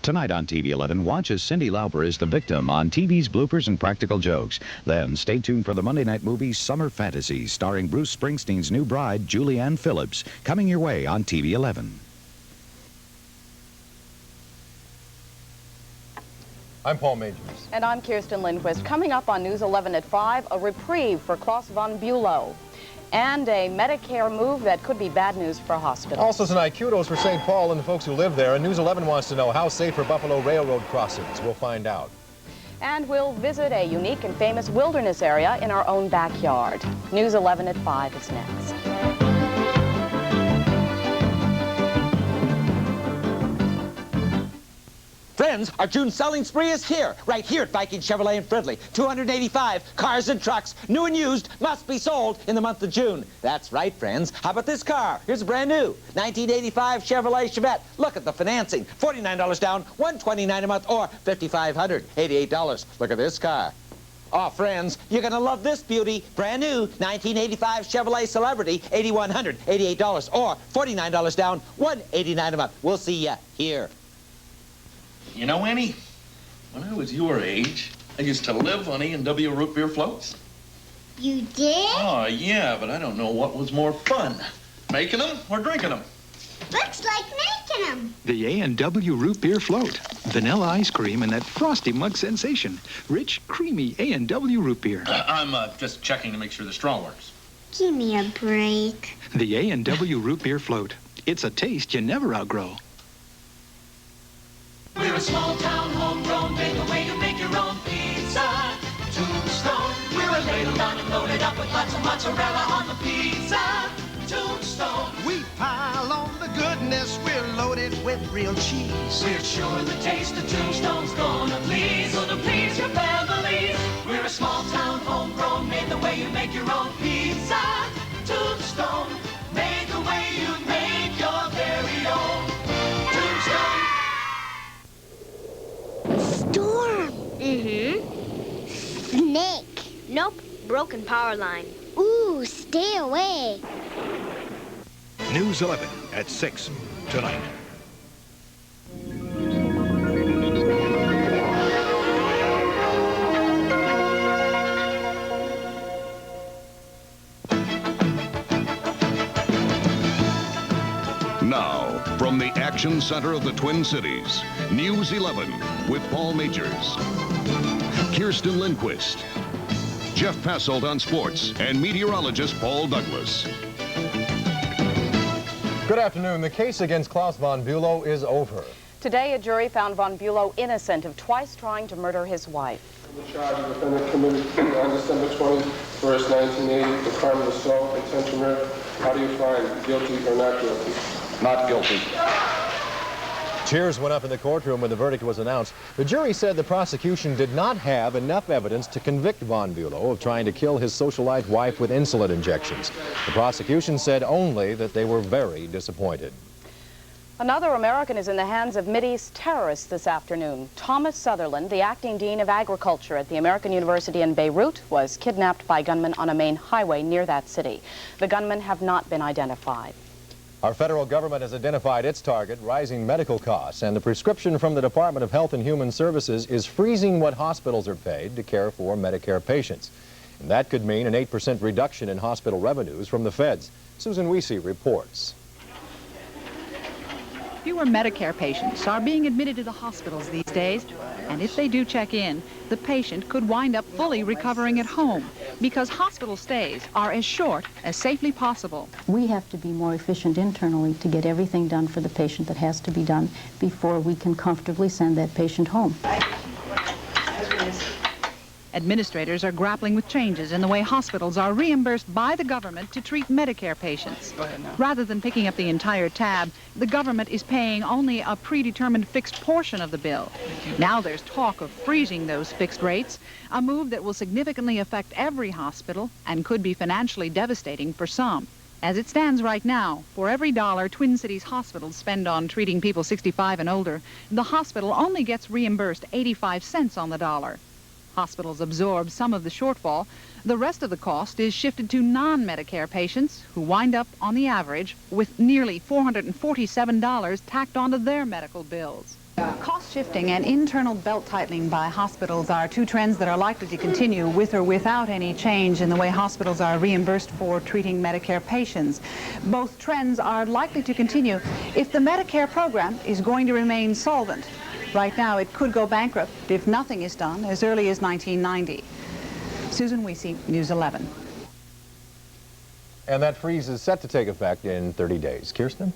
Tonight on TV11, watch as Cyndi Lauper is the victim on TV's bloopers and practical jokes. Then stay tuned for the Monday night movie Summer Fantasy, starring Bruce Springsteen's new bride, Julianne Phillips, coming your way on TV11. I'm Paul Majors. And I'm Kirsten Lindquist. Coming up on News 11 at 5, a reprieve for Claus Von Bulow. And a Medicare move that could be bad news for hospitals. Also tonight, kudos for St. Paul and the folks who live there. And News 11 wants to know how safe are Buffalo Railroad crossings. We'll find out. And we'll visit a unique and famous wilderness area in our own backyard. News 11 at 5 is next. Friends, our June selling spree is here, right here at Viking Chevrolet in Fridley. 285 cars and trucks, new and used, must be sold in the month of June. That's right, friends. How about this car? Here's a brand new 1985 Chevrolet Chevette. Look at the financing. $49 down, $129 a month, or $5,588. Look at this car. Oh, friends, you're going to love this beauty. Brand new 1985 Chevrolet Celebrity, $8,188, or $49 down, $189 a month. We'll see ya here. You know, Annie, when I was your age, I used to live on A&W root beer floats. You did? Oh, yeah, but I don't know what was more fun, making them or drinking them. Looks like making them. The A&W root beer float. Vanilla ice cream and that frosty mug sensation. Rich, creamy A&W root beer. I'm just checking to make sure the straw works. Give me a break. The A&W root beer float. It's a taste you never outgrow. We're a small town, homegrown, made the way to make your own pizza. Tombstone, we're a ladle down and loaded up with lots of mozzarella on the pizza. Tombstone, we pile on the goodness, we're loaded with real cheese. We're sure the taste of Tombstone's gonna please, gonna please your families. We're a small town, homegrown, made the way you make your own pizza. Tombstone, made the way you make your very own. Tombstone. Storm. Snake. Nope, broken power line. Ooh, stay away. News 11 at 6 tonight. Now, from the action center of the Twin Cities, News 11 with Paul Majors, Kirsten Lindquist, Jeff Passolt on sports, and meteorologist Paul Douglas. Good afternoon. The case against Claus Von Bulow is over. Today, a jury found Von Bulow innocent of twice trying to murder his wife. The charge the defendant committed on December 21st, 1980, the crime of assault, intention murder. How do you find guilty or not guilty? Not guilty. Cheers went up in the courtroom when the verdict was announced. The jury said the prosecution did not have enough evidence to convict Von Bulow of trying to kill his socialite wife with insulin injections. The prosecution said only that they were very disappointed. Another American is in the hands of Mideast terrorists this afternoon. Thomas Sutherland, the acting dean of agriculture at the American University in Beirut, was kidnapped by gunmen on a main highway near that city. The gunmen have not been identified. Our federal government has identified its target, rising medical costs, and the prescription from the Department of Health and Human Services is freezing what hospitals are paid to care for Medicare patients. And that could mean an 8% reduction in hospital revenues from the feds. Susan Wiese reports. Fewer Medicare patients are being admitted to the hospitals these days, and if they do check in, the patient could wind up fully recovering at home because hospital stays are as short as safely possible. We have to be more efficient internally to get everything done for the patient that has to be done before we can comfortably send that patient home. Administrators are grappling with changes in the way hospitals are reimbursed by the government to treat Medicare patients. Rather than picking up the entire tab, the government is paying only a predetermined fixed portion of the bill. Now there's talk of freezing those fixed rates, a move that will significantly affect every hospital and could be financially devastating for some. As it stands right now, for every dollar Twin Cities hospitals spend on treating people 65 and older, the hospital only gets reimbursed 85 cents on the dollar. Hospitals absorb some of the shortfall. The rest of the cost is shifted to non-Medicare patients who wind up, on the average, with nearly $447 tacked onto their medical bills. Cost shifting and internal belt tightening by hospitals are two trends that are likely to continue with or without any change in the way hospitals are reimbursed for treating Medicare patients. Both trends are likely to continue if the Medicare program is going to remain solvent. Right now, it could go bankrupt if nothing is done as early as 1990. Susan Wiese, News 11. And that freeze is set to take effect in 30 days. Kirsten?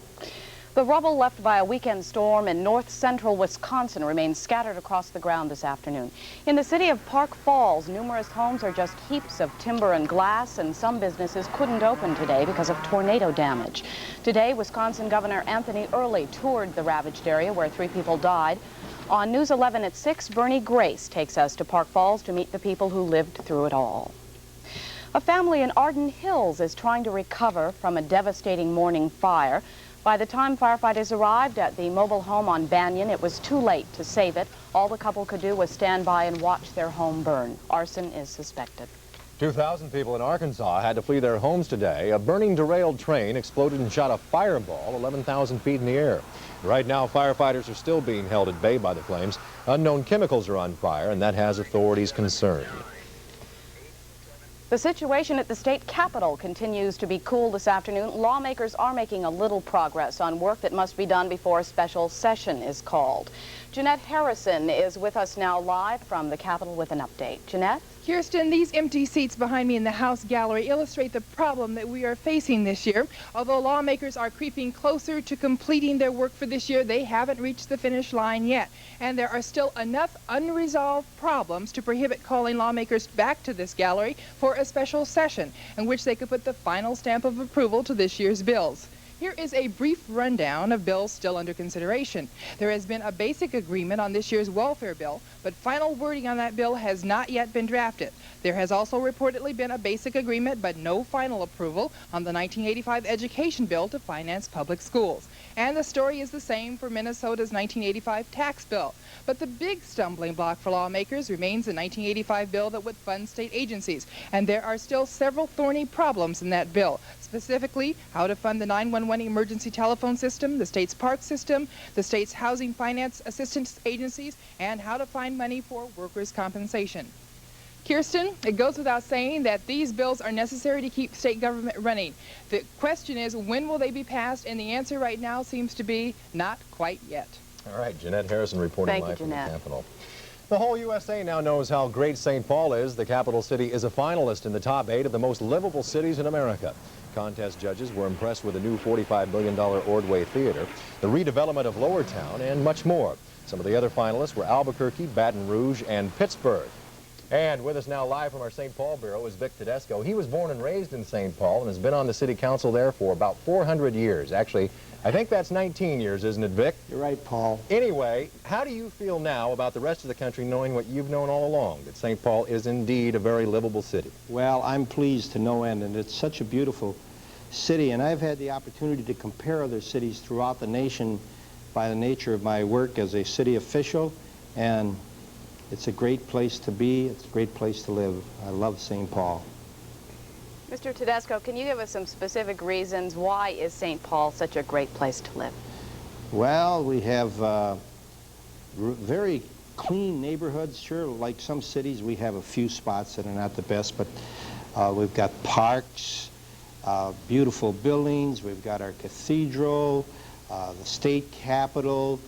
The rubble left by a weekend storm in north-central Wisconsin remains scattered across the ground this afternoon. In the city of Park Falls, numerous homes are just heaps of timber and glass, and some businesses couldn't open today because of tornado damage. Today, Wisconsin Governor Anthony Early toured the ravaged area where 3 people died. On News 11 at 6, Bernie Grace takes us to Park Falls to meet the people who lived through it all. A family in Arden Hills is trying to recover from a devastating morning fire. By the time firefighters arrived at the mobile home on Banyan, it was too late to save it. All the couple could do was stand by and watch their home burn. Arson is suspected. 2,000 people in Arkansas had to flee their homes today. A burning derailed train exploded and shot a fireball 11,000 feet in the air. Right now, firefighters are still being held at bay by the flames. Unknown chemicals are on fire, and that has authorities concerned. The situation at the state capitol continues to be cool this afternoon. Lawmakers are making a little progress on work that must be done before a special session is called. Jeanette Harrison is with us now live from the Capitol with an update. Jeanette? Kirsten, these empty seats behind me in the House gallery illustrate the problem that we are facing this year. Although lawmakers are creeping closer to completing their work for this year, they haven't reached the finish line yet. And there are still enough unresolved problems to prohibit calling lawmakers back to this gallery for a special session in which they could put the final stamp of approval to this year's bills. Here is a brief rundown of bills still under consideration. There has been a basic agreement on this year's welfare bill, but final wording on that bill has not yet been drafted. There has also reportedly been a basic agreement, but no final approval on the 1985 education bill to finance public schools. And the story is the same for Minnesota's 1985 tax bill. But the big stumbling block for lawmakers remains the 1985 bill that would fund state agencies. And there are still several thorny problems in that bill. Specifically, how to fund the 911 emergency telephone system, the state's park system, the state's housing finance assistance agencies, and how to find money for workers' compensation. Kirsten, it goes without saying that these bills are necessary to keep state government running. The question is, when will they be passed? And the answer right now seems to be not quite yet. All right, Jeanette Harrison reporting live from the Jeanette. Capitol. The whole USA now knows how great St. Paul is. The capital city is a finalist in the top 8 of the most livable cities in America. Contest judges were impressed with the new $45 million Ordway Theater, the redevelopment of Lower Town, and much more. Some of the other finalists were Albuquerque, Baton Rouge, and Pittsburgh. And with us now live from our St. Paul bureau is Vic Tedesco. He was born and raised in St. Paul and has been on the city council there for about 400 years. Actually, I think that's 19 years, isn't it, Vic? You're right, Paul. Anyway, how do you feel now about the rest of the country knowing what you've known all along, that St. Paul is indeed a very livable city? Well, I'm pleased to no end, and it's such a beautiful city, and I've had the opportunity to compare other cities throughout the nation by the nature of my work as a city official, and it's a great place to be. It's a great place to live. I love St. Paul. Mr. Tedesco, can you give us some specific reasons why is St. Paul such a great place to live? Well, we have very clean neighborhoods. Sure, like some cities, we have a few spots that are not the best, but we've got parks, beautiful buildings. We've got our cathedral, the state capitol,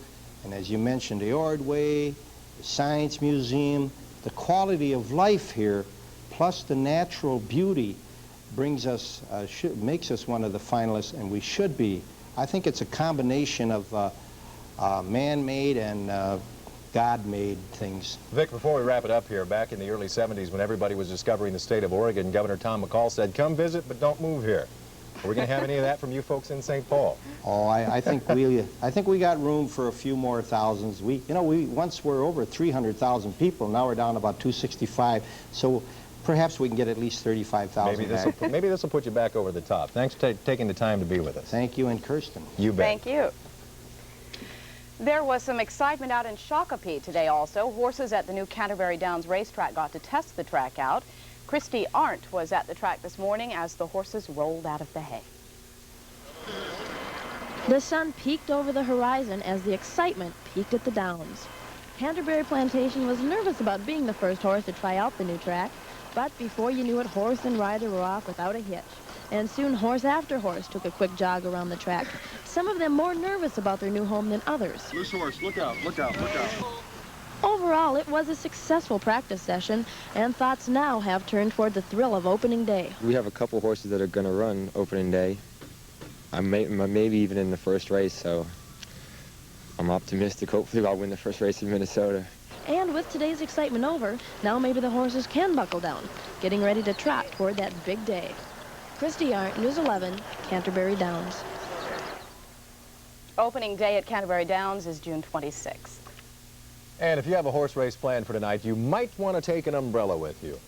and as you mentioned, the Ordway, the Science Museum. The quality of life here, plus the natural beauty, brings us, makes us one of the finalists, and we should be. I think it's a combination of man-made and God-made things. Vic, before we wrap it up here, back in the early 70s when everybody was discovering the state of Oregon, Governor Tom McCall said, come visit, but don't move here. Are we going to have any of that from you folks in St. Paul? Oh, I think we got room for a few more thousands. We once were over 300,000 people. Now we're down about 265. So perhaps we can get at least 35,000 back. Maybe this will put you back over the top. Thanks for taking the time to be with us. Thank you, and Kirsten. You bet. Thank you. There was some excitement out in Shakopee today also. Horses at the new Canterbury Downs racetrack got to test the track out. Christy Arndt was at the track this morning as the horses rolled out of the hay. The sun peeked over the horizon as the excitement peaked at the Downs. Canterbury Plantation was nervous about being the first horse to try out the new track, but before you knew it, horse and rider were off without a hitch. And soon horse after horse took a quick jog around the track, some of them more nervous about their new home than others. Loose horse, look out, look out, look out. Overall, it was a successful practice session, and thoughts now have turned toward the thrill of opening day. We have a couple horses that are going to run opening day. I'm maybe even in the first race, so I'm optimistic. Hopefully I'll win the first race in Minnesota. And with today's excitement over, now maybe the horses can buckle down, getting ready to trot toward that big day. Christy Arndt, News 11, Canterbury Downs. Opening day at Canterbury Downs is June 26th. And if you have a horse race planned for tonight, you might want to take an umbrella with you.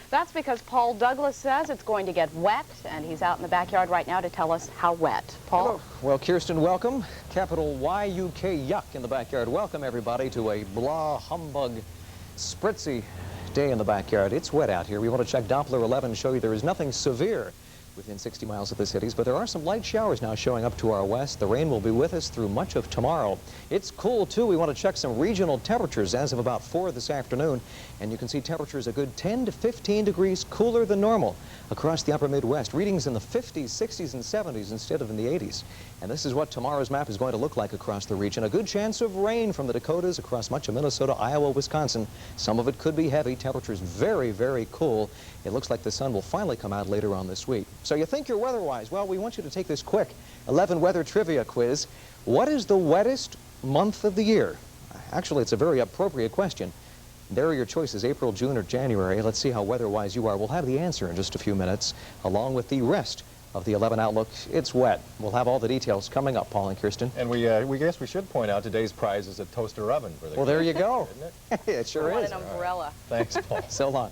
That's because Paul Douglas says it's going to get wet, and he's out in the backyard right now to tell us how wet. Paul? Hello. Well, Kirsten, welcome. Capital Y-U-K, yuck in the backyard. Welcome, everybody, to a blah, humbug, spritzy day in the backyard. It's wet out here. We want to check Doppler 11 and show you there is nothing severe within 60 miles of the cities, but there are some light showers now showing up to our west. The rain will be with us through much of tomorrow. It's cool, too. We want to check some regional temperatures as of about 4 this afternoon, and you can see temperatures a good 10 to 15 degrees cooler than normal across the upper Midwest. Readings in the 50s, 60s, and 70s instead of in the 80s. And this is what tomorrow's map is going to look like across the region. A good chance of rain from the Dakotas across much of Minnesota, Iowa, Wisconsin. Some of it could be heavy. Temperatures very, very cool. It looks like the sun will finally come out later on this week. So you think you're weather-wise? Well, we want you to take this quick 11 weather trivia quiz. What is the wettest month of the year? Actually, it's a very appropriate question. There are your choices, April, June, or January. Let's see how weather-wise you are. We'll have the answer in just a few minutes, along with the rest of the 11 outlook. It's wet. We'll have all the details coming up, Paul and Kirsten. And we guess we should point out today's prize is a toaster oven for the Well, there you go. Isn't it? It sure is. An umbrella. Thanks, Paul. So long.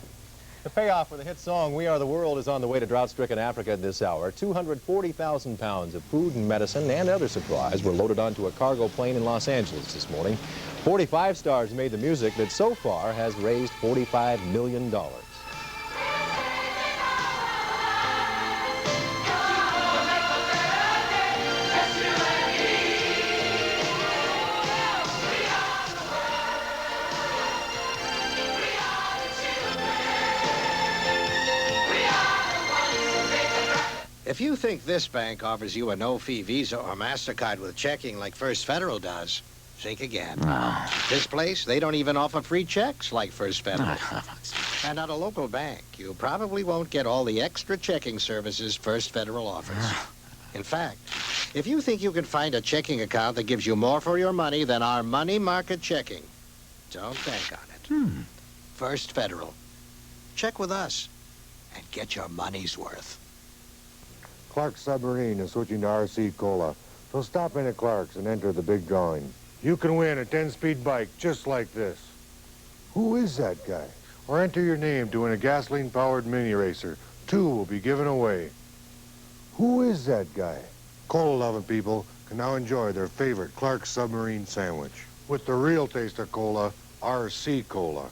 The payoff for the hit song We Are the World is on the way to drought-stricken Africa this hour. 240,000 pounds of food and medicine and other supplies were loaded onto a cargo plane in Los Angeles this morning. 45 Stars made the music that so far has raised $45 million. If you think this bank offers you a no-fee Visa or MasterCard with checking like First Federal does, think again. This place, they don't even offer free checks like First Federal. And at a local bank, you probably won't get all the extra checking services First Federal offers. In fact, if you think you can find a checking account that gives you more for your money than our money market checking, don't bank on it. First Federal. Check with us and get your money's worth. Clark's Submarine is switching to RC Cola, so stop in at Clark's and enter the big drawing. You can win a 10-speed bike just like this. Who is that guy? Or enter your name to win a gasoline-powered mini racer. 2 will be given away. Who is that guy? Cola-loving people can now enjoy their favorite Clark's Submarine sandwich with the real taste of cola, RC Cola.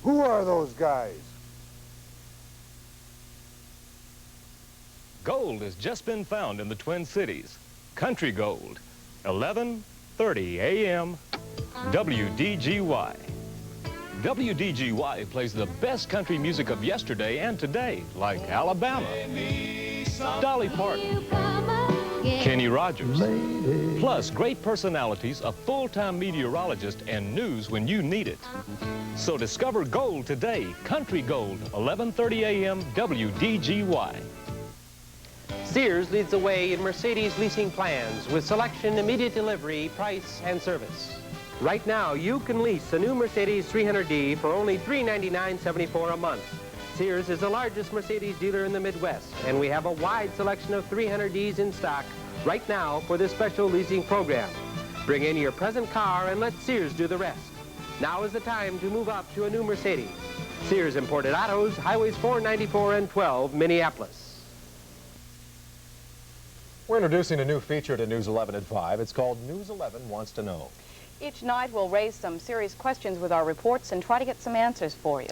Who are those guys? Gold has just been found in the Twin Cities. Country Gold, 11:30 a.m. WDGY. WDGY plays the best country music of yesterday and today, like Alabama, Dolly Parton, Kenny Rogers, plus great personalities, a full-time meteorologist, and news when you need it. So discover gold today, Country Gold, 11:30 a.m. WDGY. Sears leads the way in Mercedes leasing plans with selection, immediate delivery, price, and service. Right now, you can lease a new Mercedes 300D for only $399.74 a month. Sears is the largest Mercedes dealer in the Midwest, and we have a wide selection of 300Ds in stock right now for this special leasing program. Bring in your present car and let Sears do the rest. Now is the time to move up to a new Mercedes. Sears Imported Autos, Highways 494 and 12, Minneapolis. We're introducing a new feature to News 11 at 5. It's called News 11 Wants to Know. Each night we'll raise some serious questions with our reports and try to get some answers for you.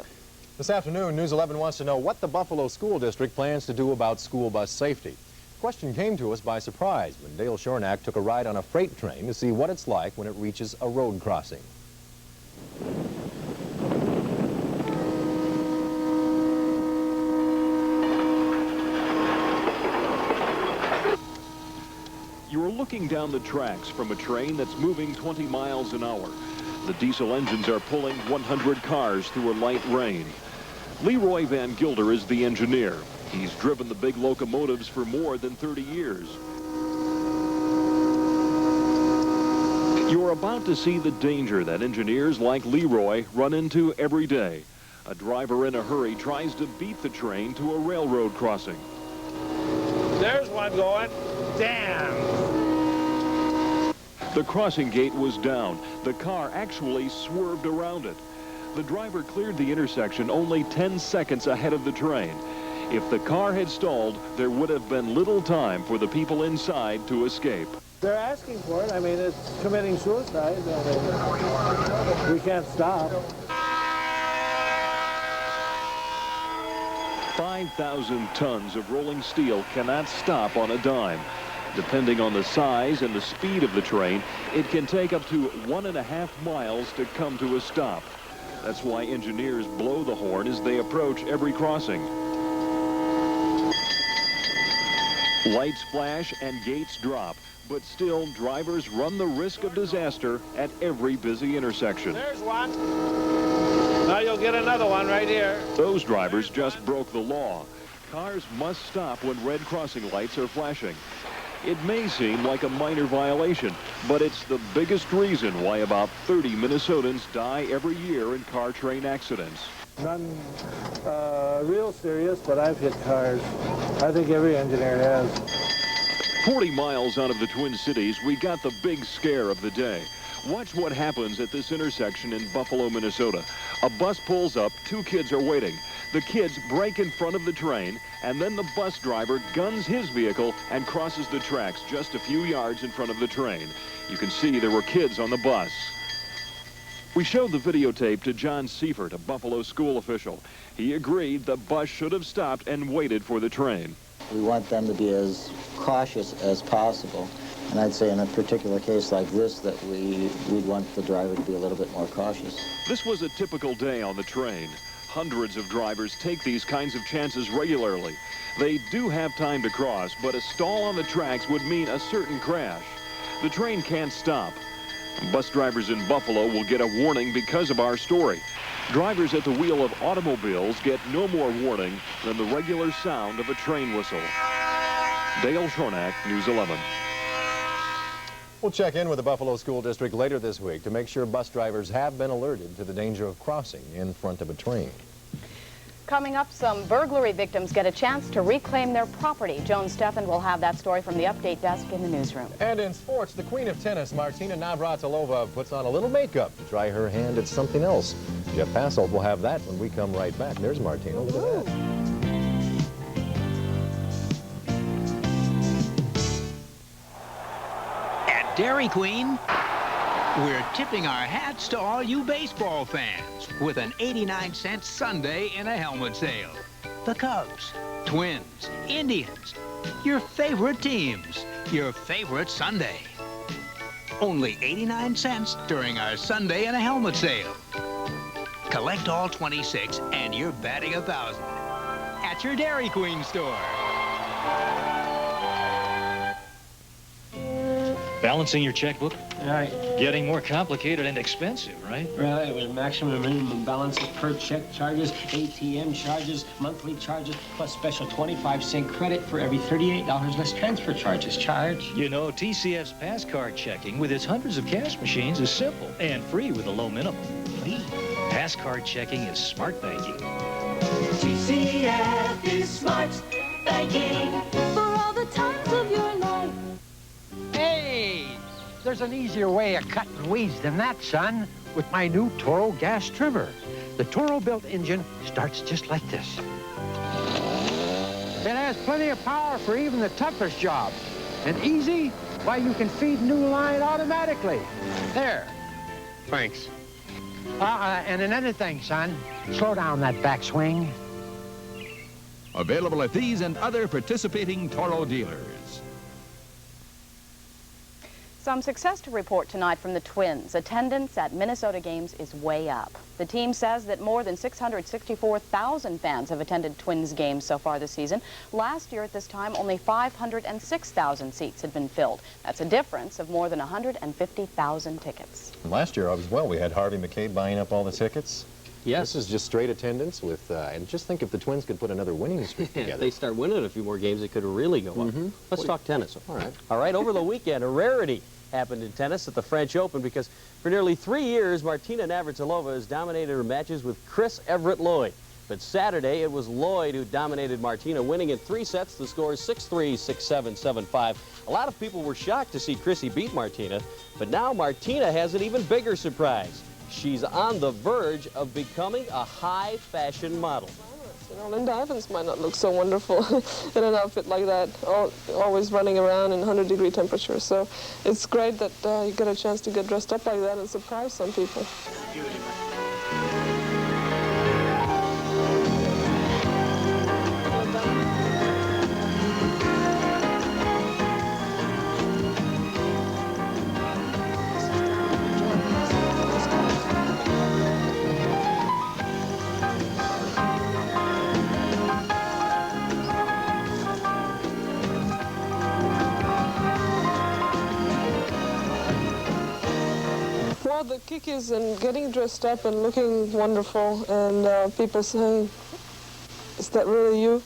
This afternoon, News 11 wants to know what the Buffalo School District plans to do about school bus safety. The question came to us by surprise when Dale Shornack took a ride on a freight train to see what it's like when it reaches a road crossing. You're looking down the tracks from a train that's moving 20 miles an hour. The diesel engines are pulling 100 cars through a light rain. Leroy Van Gilder is the engineer. He's driven the big locomotives for more than 30 years. You're about to see the danger that engineers like Leroy run into every day. A driver in a hurry tries to beat the train to a railroad crossing. There's one going. Damn! The crossing gate was down. The car actually swerved around it. The driver cleared the intersection only 10 seconds ahead of the train. If the car had stalled, there would have been little time for the people inside to escape. They're asking for it. I mean, it's committing suicide. I mean, we can't stop. 5,000 tons of rolling steel cannot stop on a dime. Depending on the size and the speed of the train, it can take up to 1.5 miles to come to a stop. That's why engineers blow the horn as they approach every crossing. Lights flash and gates drop, but still drivers run the risk of disaster at every busy intersection. There's one. Now you'll get another one right here. Those drivers just broke the law. Cars must stop when red crossing lights are flashing. It may seem like a minor violation, but it's the biggest reason why about 30 Minnesotans die every year in car-train accidents. None real serious, but I've hit cars. I think every engineer has. 40 miles out of the Twin Cities, we got the big scare of the day. Watch what happens at this intersection in Buffalo, Minnesota. A bus pulls up, 2 kids are waiting. The kids brake in front of the train, and then the bus driver guns his vehicle and crosses the tracks just a few yards in front of the train. You can see there were kids on the bus. We showed the videotape to John Seifert, a Buffalo school official. He agreed the bus should have stopped and waited for the train. We want them to be as cautious as possible. And I'd say in a particular case like this that we'd want the driver to be a little bit more cautious. This was a typical day on the train. Hundreds of drivers take these kinds of chances regularly. They do have time to cross, but a stall on the tracks would mean a certain crash. The train can't stop. Bus drivers in Buffalo will get a warning because of our story. Drivers at the wheel of automobiles get no more warning than the regular sound of a train whistle. Dale Shornack, News 11. We'll check in with the Buffalo School District later this week to make sure bus drivers have been alerted to the danger of crossing in front of a train. Coming up, some burglary victims get a chance to reclaim their property. Joan Steffen will have that story from the update desk in the newsroom. And in sports, the queen of tennis, Martina Navratilova, puts on a little makeup to try her hand at something else. Jeff Passolt will have that when we come right back. There's Martina. Look at that. At Dairy Queen, we're tipping our hats to all you baseball fans with an 89-cent sundae in a helmet sale. The Cubs, Twins, Indians, your favorite teams, your favorite sundae. Only 89 cents during our Sunday in a helmet sale. Collect all 26 and you're batting 1,000 at your Dairy Queen store. Balancing your checkbook? Right. Getting more complicated and expensive, right? Right, with maximum and minimum balances per check charges, ATM charges, monthly charges, plus special 25-cent credit for every $38 less transfer charges charged. You know, TCF's pass card checking with its hundreds of cash machines is simple and free with a low minimum. Free? Pass card checking is smart banking. TCF is smart banking. For all the times of your life. Hey, there's an easier way of cutting weeds than that, son, with my new Toro gas trimmer. The Toro-built engine starts just like this. It has plenty of power for even the toughest job. And easy, why, you can feed new line automatically. There. Thanks. And another thing, son, slow down that backswing. Available at these and other participating Toro dealers. Some success to report tonight from the Twins. Attendance at Minnesota games is way up. The team says that more than 664,000 fans have attended Twins games so far this season. Last year at this time, only 506,000 seats had been filled. That's a difference of more than 150,000 tickets. Last year as well, we had Harvey McCabe buying up all the tickets. Yes. This is just straight attendance with, and just think if the Twins could put another winning streak together. If they start winning a few more games, it could really go up. Let's talk tennis. All right. All right, over the weekend, a rarity happened in tennis at the French Open because for nearly 3 years, Martina Navratilova has dominated her matches with Chris Everett Lloyd. But Saturday, it was Lloyd who dominated Martina, winning in 3 sets. The score is 6-3, 6-7, 7-5. A lot of people were shocked to see Chrissy beat Martina, but now Martina has an even bigger surprise. She's on the verge of becoming a high-fashion model. You know, Linda Evans might not look so wonderful in an outfit like that, always running around in 100-degree temperatures. So it's great that you get a chance to get dressed up like that and surprise some people. Well, the kick is in getting dressed up and looking wonderful, and people saying, "Is that really you?"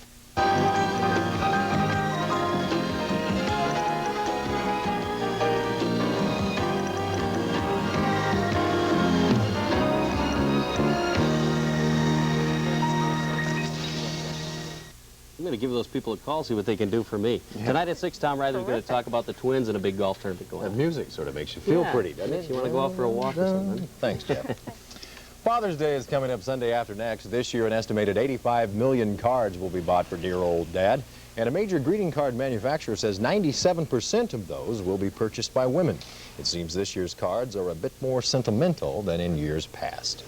I'm going to give those people a call, see what they can do for me. Yeah. Tonight at 6, Tom Riley's going to talk about the Twins and a big golf tournament going on. The music sort of makes you feel pretty, doesn't it? You want to go out for a walk or something? Thanks, Jeff. Father's Day is coming up Sunday after next. This year, an estimated 85 million cards will be bought for dear old Dad. And a major greeting card manufacturer says 97% of those will be purchased by women. It seems this year's cards are a bit more sentimental than in years past.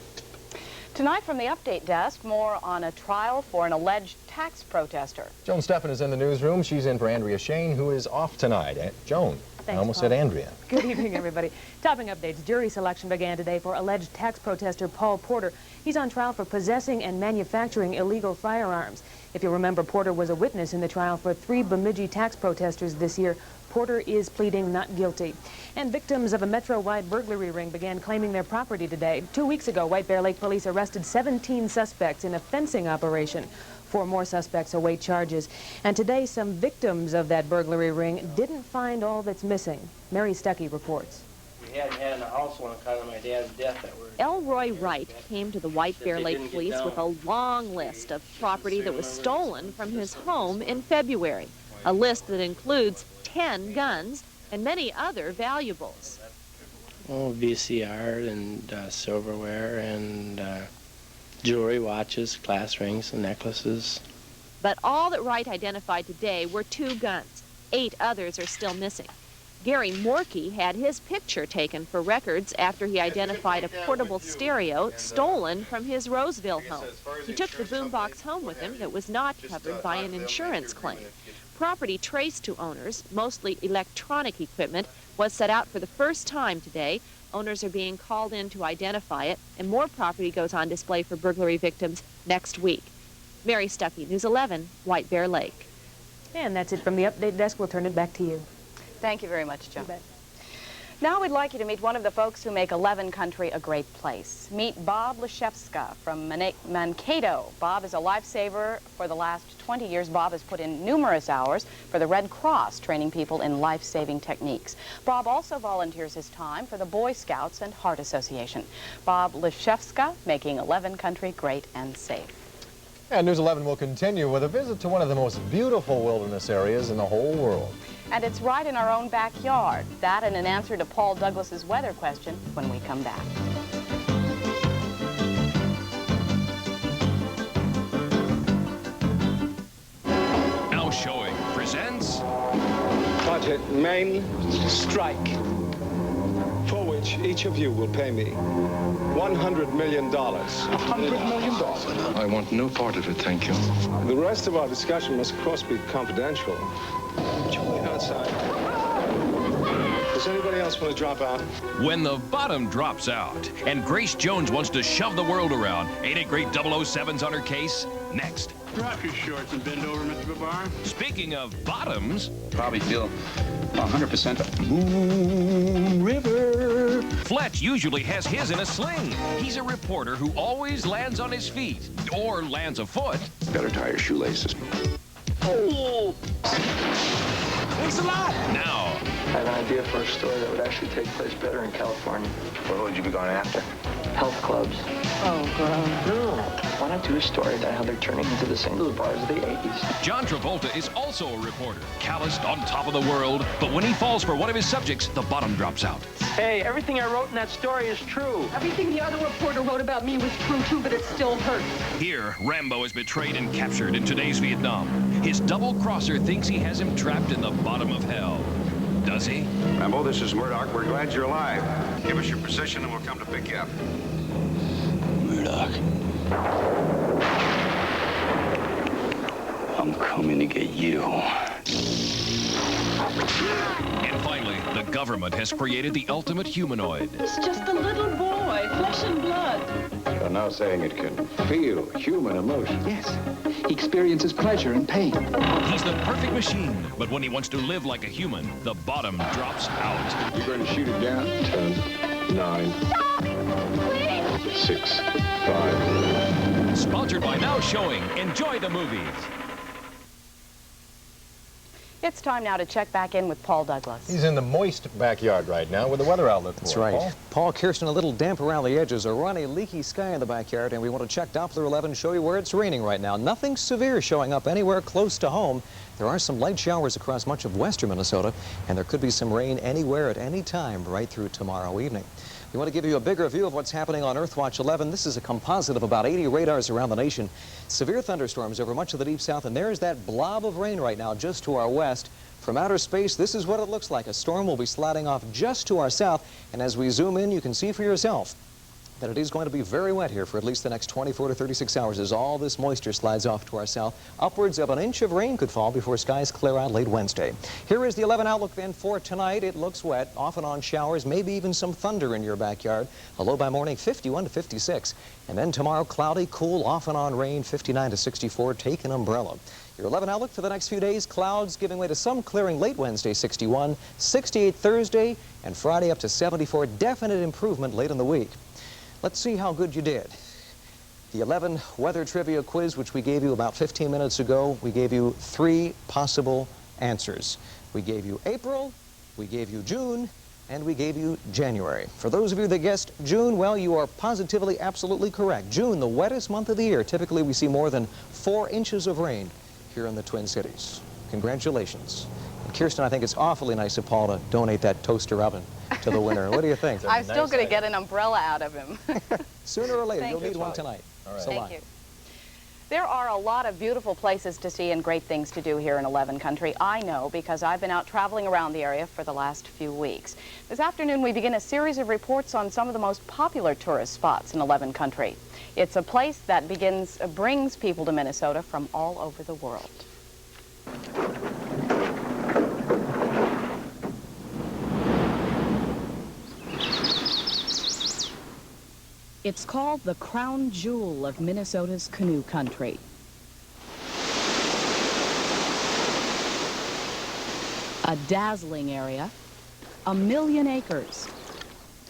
Tonight from the Update Desk, more on a trial for an alleged tax protester. Joan Steffen is in the newsroom. She's in for Andrea Shane, who is off tonight. Joan, I almost said Andrea. Good evening, everybody. Topping updates, jury selection began today for alleged tax protester Paul Porter. He's on trial for possessing and manufacturing illegal firearms. If you remember, Porter was a witness in the trial for 3 Bemidji tax protesters this year. Porter is pleading not guilty. And victims of a Metro-wide burglary ring began claiming their property today. 2 weeks ago, White Bear Lake police arrested 17 suspects in a fencing operation. 4 more suspects await charges. And today, some victims of that burglary ring didn't find all that's missing. Mary Stuckey reports. We hadn't had in the house one because of my dad's death that were... Elroy Wright came to the White Bear Lake police with a long list of property that was stolen from his home in February. A list that includes 10 guns and many other valuables. Oh, VCR and silverware and jewelry, watches, class rings, and necklaces. But all that Wright identified today were 2 guns. 8 others are still missing. Gary Morkey had his picture taken for records after he identified a portable stereo stolen from his Roseville home. He took the boombox home with him that was not covered by an insurance claim. Property traced to owners, mostly electronic equipment, was set out for the first time today. Owners are being called in to identify it, and more property goes on display for burglary victims next week. Mary Stuckey, News 11, White Bear Lake. And that's it from the Update Desk. We'll turn it back to you. Thank you very much, Joan. Now we'd like you to meet one of the folks who make 11 Country a great place. Meet Bob Leszewska from Mankato. Bob is a lifesaver. For the last 20 years, Bob has put in numerous hours for the Red Cross, training people in life-saving techniques. Bob also volunteers his time for the Boy Scouts and Heart Association. Bob Leszewska, making 11 Country great and safe. And News 11 will continue with a visit to one of the most beautiful wilderness areas in the whole world. And it's right in our own backyard. That and an answer to Paul Douglas's weather question when we come back. Now Showing presents... Budget, main, strike, forward. which each of you will pay me $100 million. $100 million? I want no part of it, thank you. The rest of our discussion must, of course, be confidential. Wait outside. Does anybody else want to drop out? When the bottom drops out and Grace Jones wants to shove the world around, ain't it great 007's on her case? Next. Drop your shorts and bend over, Mr. Babar. Speaking of bottoms... Probably feel 100% Moon River. Fletch usually has his in a sling. He's a reporter who always lands on his feet, or lands afoot. Better tie your shoelaces. Oh! Thanks a lot! Now... I had an idea for a story that would actually take place better in California. What would you be going after? Health clubs. Oh, girl. Why not do a story about how they're turning into the singles bars of the 80s? John Travolta is also a reporter, calloused on top of the world, but when he falls for one of his subjects, the bottom drops out. Hey, everything I wrote in that story is true. Everything the other reporter wrote about me was true, too, but it still hurts. Here, Rambo is betrayed and captured in today's Vietnam. His double-crosser thinks he has him trapped in the bottom of hell. Does he? Rambo, this is Murdoch. We're glad you're alive. Give us your position and we'll come to pick you up. Murdoch. I'm coming to get you. And finally, the government has created the ultimate humanoid. He's just a little boy, flesh and blood. You're now saying it can feel human emotion. Yes. He experiences pleasure and pain. He's the perfect machine, but when he wants to live like a human, the bottom drops out. You're going to shoot it down? 10, 9, 6, 5. Sponsored by Now Showing. Enjoy the movies. It's time now to check back in with Paul Douglas. He's in the moist backyard right now with the weather outlook. That's right. Paul, Kirsten, a little damp around the edges, a runny, leaky sky in the backyard, and we want to check Doppler 11, show you where it's raining right now. Nothing severe showing up anywhere close to home. There are some light showers across much of western Minnesota, and there could be some rain anywhere at any time right through tomorrow evening. We want to give you a bigger view of what's happening on Earthwatch 11. This is a composite of about 80 radars around the nation. Severe thunderstorms over much of the deep south, and there's that blob of rain right now just to our west. From outer space, this is what it looks like. A storm will be sliding off just to our south, and as we zoom in, you can see for yourself that it is going to be very wet here for at least the next 24 to 36 hours as all this moisture slides off to our south. Upwards of an inch of rain could fall before skies clear out late Wednesday. Here is the 11 outlook then for tonight. It looks wet, off and on showers, maybe even some thunder in your backyard. A low by morning 51 to 56. And then tomorrow cloudy, cool, off and on rain 59 to 64. Take an umbrella. Your 11 outlook for the next few days, clouds giving way to some clearing late Wednesday, 61, 68 Thursday, and Friday up to 74. Definite improvement late in the week. Let's see how good you did. The 11 weather trivia quiz, which we gave you about 15 minutes ago, we gave you 3 possible answers. We gave you April, we gave you June, and we gave you January. For those of you that guessed June, well, you are positively, absolutely correct. June, the wettest month of the year. Typically, we see more than 4 inches of rain here in the Twin Cities. Congratulations. And Kirsten, I think it's awfully nice of Paul to donate that toaster oven to the winner. What do you think? I'm still going to get an umbrella out of him. Sooner or later, Thank you'll need one tonight. All right. So Thank you. There are a lot of beautiful places to see and great things to do here in 11 country. I know because I've been out traveling around the area for the last few weeks. This afternoon, we begin a series of reports on some of the most popular tourist spots in 11 country. It's a place that brings people to Minnesota from all over the world. It's called the crown jewel of Minnesota's canoe country. A dazzling area, 1 million acres,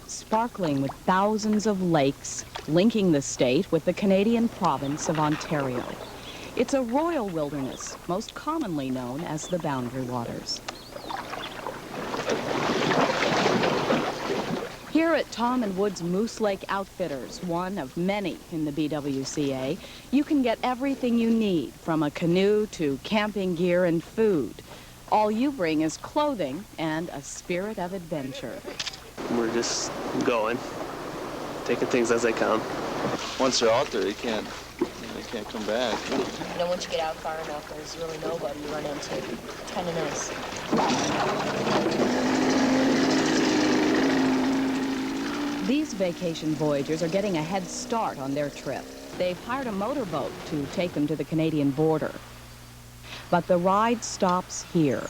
sparkling with thousands of lakes, linking the state with the Canadian province of Ontario. It's a royal wilderness, most commonly known as the Boundary Waters. Here at Tom and Wood's Moose Lake Outfitters, one of many in the BWCA, you can get everything you need, from a canoe to camping gear and food. All you bring is clothing and a spirit of adventure. We're just going, taking things as they come. Once they're out there, they can't come back. You know, once you get out far enough, there's really nobody you run into. It's kind of nice. These vacation voyagers are getting a head start on their trip. They've hired a motorboat to take them to the Canadian border. But the ride stops here.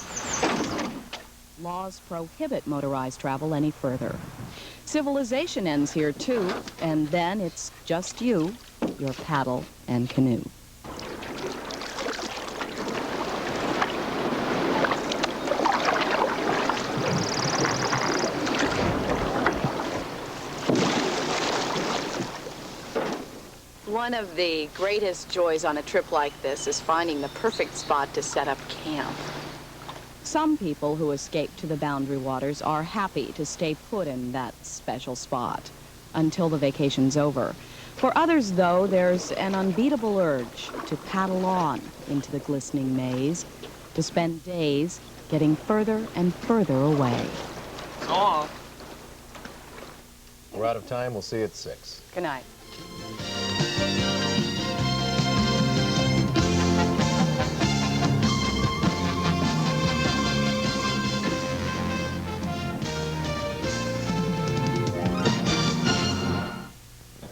Laws prohibit motorized travel any further. Civilization ends here too, and then it's just you, your paddle, and canoe. One of the greatest joys on a trip like this is finding the perfect spot to set up camp. Some people who escape to the Boundray Waters are happy to stay put in that special spot until the vacation's over. For others, though, there's an unbeatable urge to paddle on into the glistening maze, to spend days getting further and further away. Oh. We're out of time. We'll see you at 6. Good night.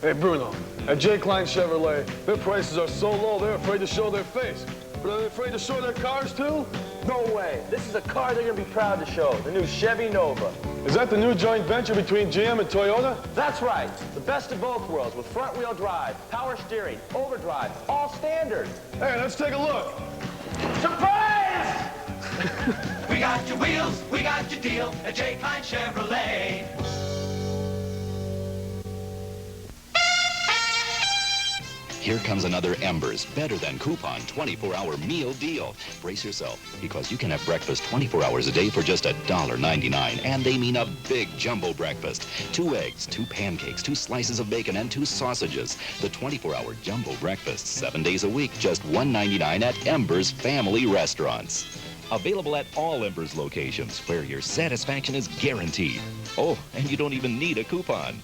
Hey, Bruno, at J. Klein Chevrolet, their prices are so low they're afraid to show their face. But are they afraid to show their cars, too? No way. This is a car they're going to be proud to show, the new Chevy Nova. Is that the new joint venture between GM and Toyota? That's right. The best of both worlds with front-wheel drive, power steering, overdrive, all standard. Hey, let's take a look. Surprise! We got your wheels, we got your deal at J. Klein Chevrolet. Here comes another Embers Better Than Coupon 24-hour meal deal. Brace yourself, because you can have breakfast 24 hours a day for just $1.99, and they mean a big jumbo breakfast. 2 eggs, 2 pancakes, 2 slices of bacon, and 2 sausages. The 24-hour jumbo breakfast, 7 days a week, just $1.99 at Embers Family Restaurants. Available at all Embers locations, where your satisfaction is guaranteed. Oh, and you don't even need a coupon.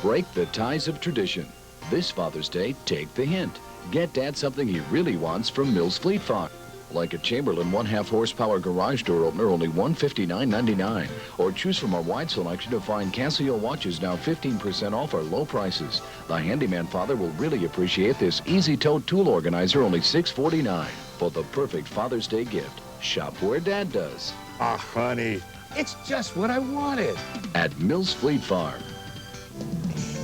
Break the ties of tradition. This Father's Day, take the hint. Get Dad something he really wants from Mills Fleet Farm. Like a Chamberlain 1/2 horsepower garage door opener, only $159.99. Or choose from our wide selection of fine Casio watches, now 15% off our low prices. The handyman father will really appreciate this easy-tote tool organizer, only $649. For the perfect Father's Day gift, shop where Dad does. Ah, honey, it's just what I wanted. At Mills Fleet Farm.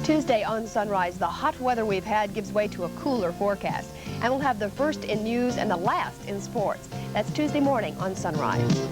Tuesday on Sunrise, the hot weather we've had gives way to a cooler forecast. And we'll have the first in news and the last in sports. That's Tuesday morning on Sunrise.